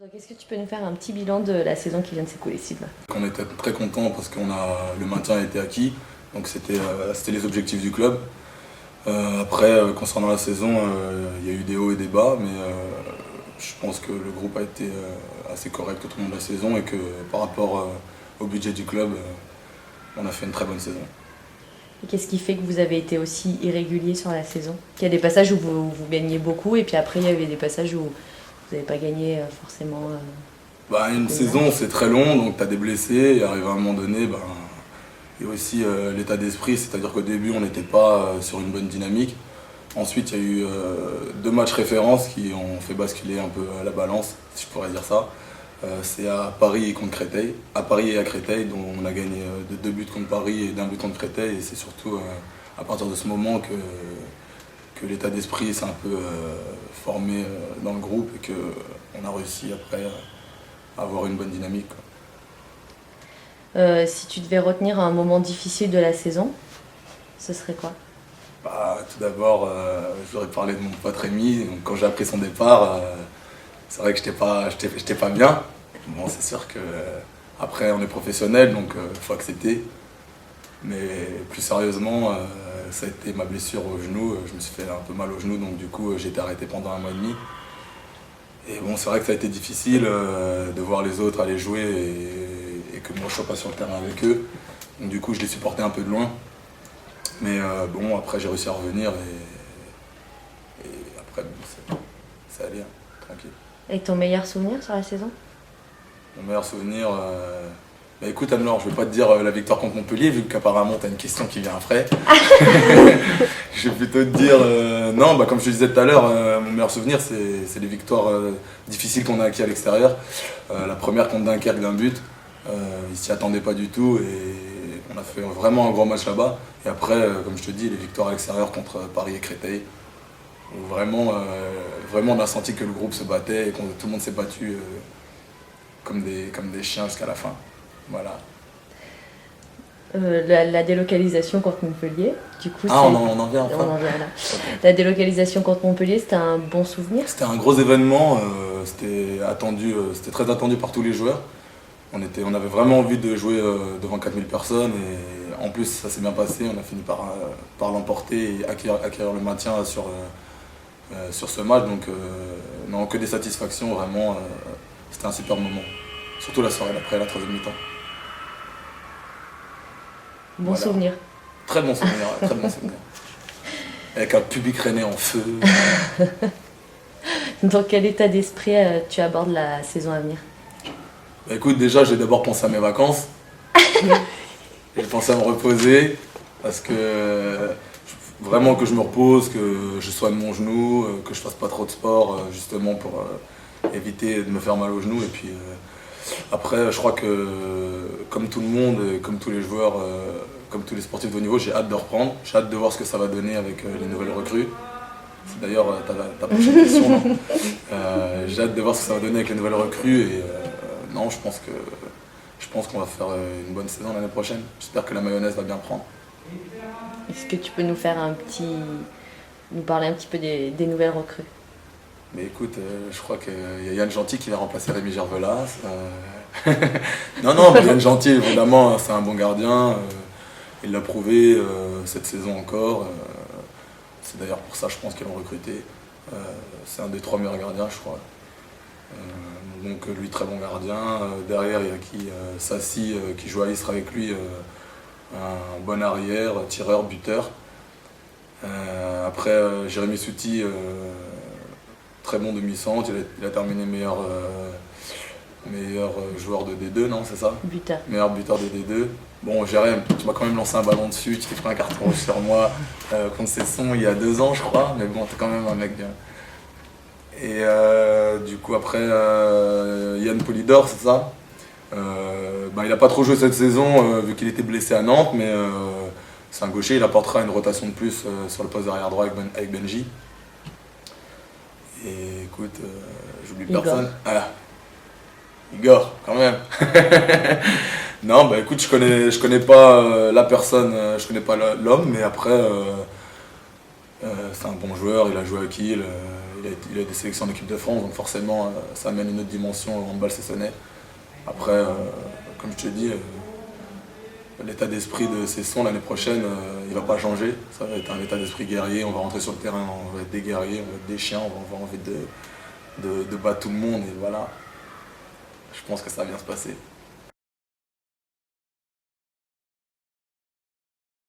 Donc, est-ce que tu peux nous faire un petit bilan de la saison qui vient de s'écouler, Sylvain? On était très contents parce que le maintien a été acquis, donc c'était les objectifs du club. Après, concernant la saison, il y a eu des hauts et des bas, mais je pense que le groupe a été assez correct tout au long de la saison et que par rapport au budget du club, on a fait une très bonne saison. Et qu'est-ce qui fait que vous avez été aussi irrégulier sur la saison? Il y a des passages où vous gagnez beaucoup et puis après il y avait des passages où vous n'avez pas gagné forcément. Une saison c'est très long, donc tu as des blessés et arrivé à un moment donné, il y a aussi l'état d'esprit, c'est-à-dire qu'au début on n'était pas sur une bonne dynamique. Ensuite il y a eu 2 matchs références qui ont fait basculer un peu la balance, si je pourrais dire ça. C'est à Paris et contre Créteil. À Paris et à Créteil, dont on a gagné de 2 buts contre Paris et d'1 but contre Créteil. Et c'est surtout à partir de ce moment que l'état d'esprit s'est un peu formé dans le groupe et qu'on a réussi après à avoir une bonne dynamique. Si tu devais retenir un moment difficile de la saison, ce serait quoi? Tout d'abord, je voudrais parler de mon pote Rémi. Donc, quand j'ai appris son départ, c'est vrai que j'étais pas bien. Bon, c'est sûr que après on est professionnel, donc il faut accepter. Mais plus sérieusement, ça a été ma blessure au genou. Je me suis fait un peu mal au genou, donc du coup j'ai été arrêté pendant 1 mois et demi. Et bon, c'est vrai que ça a été difficile de voir les autres aller jouer et que moi je sois pas sur le terrain avec eux. Donc du coup je les supportais un peu de loin. Mais bon, après j'ai réussi à revenir et après bon, ça allait, tranquille. Et ton meilleur souvenir sur la saison? Mon meilleur souvenir, écoute Anne-Laure, je vais pas te dire la victoire contre Montpellier, vu qu'apparemment tu as une question qui vient après. Je vais plutôt te dire, non, comme je te disais tout à l'heure, mon meilleur souvenir c'est les victoires difficiles qu'on a acquises à l'extérieur. La première contre Dunkerque d'1 but, ils s'y attendaient pas du tout et on a fait vraiment un gros match là-bas. Et après, comme je te dis, les victoires à l'extérieur contre Paris et Créteil, où vraiment on a senti que le groupe se battait et que tout le monde s'est battu comme des chiens jusqu'à la fin. Voilà. La délocalisation contre Montpellier, du coup. On en vient enfin. On en vient là. La délocalisation contre Montpellier, c'était un bon souvenir? C'était un gros événement, c'était très attendu par tous les joueurs. On avait vraiment envie de jouer devant 4000 personnes et en plus ça s'est bien passé, on a fini par l'emporter et acquérir le maintien sur ce match. Donc non, que des satisfactions, vraiment, c'était un super moment. Surtout la soirée d'après, la 3e mi-temps. Bon souvenir. Très bon souvenir, très bon souvenir. Avec un public rennais en feu. Dans quel état d'esprit tu abordes la saison à venir? Écoute, déjà j'ai d'abord pensé à mes vacances. J'ai pensé à me reposer parce que vraiment que je me repose, que je soigne mon genou, que je fasse pas trop de sport justement pour éviter de me faire mal au genou. Et puis après, je crois que comme tout le monde, comme tous les joueurs, comme tous les sportifs de haut niveau, j'ai hâte de reprendre. J'ai hâte de voir ce que ça va donner avec les nouvelles recrues. C'est d'ailleurs ta prochaine question. Non j'ai hâte de voir ce que ça va donner avec les nouvelles recrues. Et non, je pense qu'on va faire une bonne saison l'année prochaine. J'espère que la mayonnaise va bien prendre. Est-ce que tu peux nous parler un petit peu des nouvelles recrues? Mais écoute, je crois qu'il y a Yann Gentil qui va remplacer Rémi Gervelas. Non, Yann Gentil, évidemment, c'est un bon gardien. Il l'a prouvé cette saison encore. C'est d'ailleurs pour ça, je pense qu'ils l'ont recruté. C'est un des 3 meilleurs gardiens, je crois. Donc lui, très bon gardien. Derrière, il y a Sassi qui joue à Istres avec lui. Un bon arrière, tireur, buteur. Après, Jérémy Souti, très bon demi-centre, il a terminé meilleur joueur de D2, non, c'est ça? Buteur. Meilleur buteur de D2. Bon, Jérémy, tu m'as quand même lancé un ballon dessus, tu t'es pris un carton rouge sur moi contre Cesson il y a 2 ans, je crois, mais bon, t'es quand même un mec bien. Et du coup, après, Yann Polidor, c'est ça? Il n'a pas trop joué cette saison vu qu'il était blessé à Nantes, mais c'est un gaucher, il apportera une rotation de plus sur le poste d'arrière droit avec Benji. Et écoute, j'oublie personne. Igor, quand même. Non, écoute, je connais pas la personne, je connais pas l'homme, mais après, c'est un bon joueur, il a joué à Kiel, il a des sélections en équipe de France, donc forcément ça amène une autre dimension au handball cessonnais. Après, comme je te dis, l'état d'esprit de Cesson l'année prochaine, il ne va pas changer. Ça va être un état d'esprit guerrier, on va rentrer sur le terrain, on va être des guerriers, on va être des chiens, on va avoir envie de battre tout le monde et voilà. Je pense que ça va bien se passer.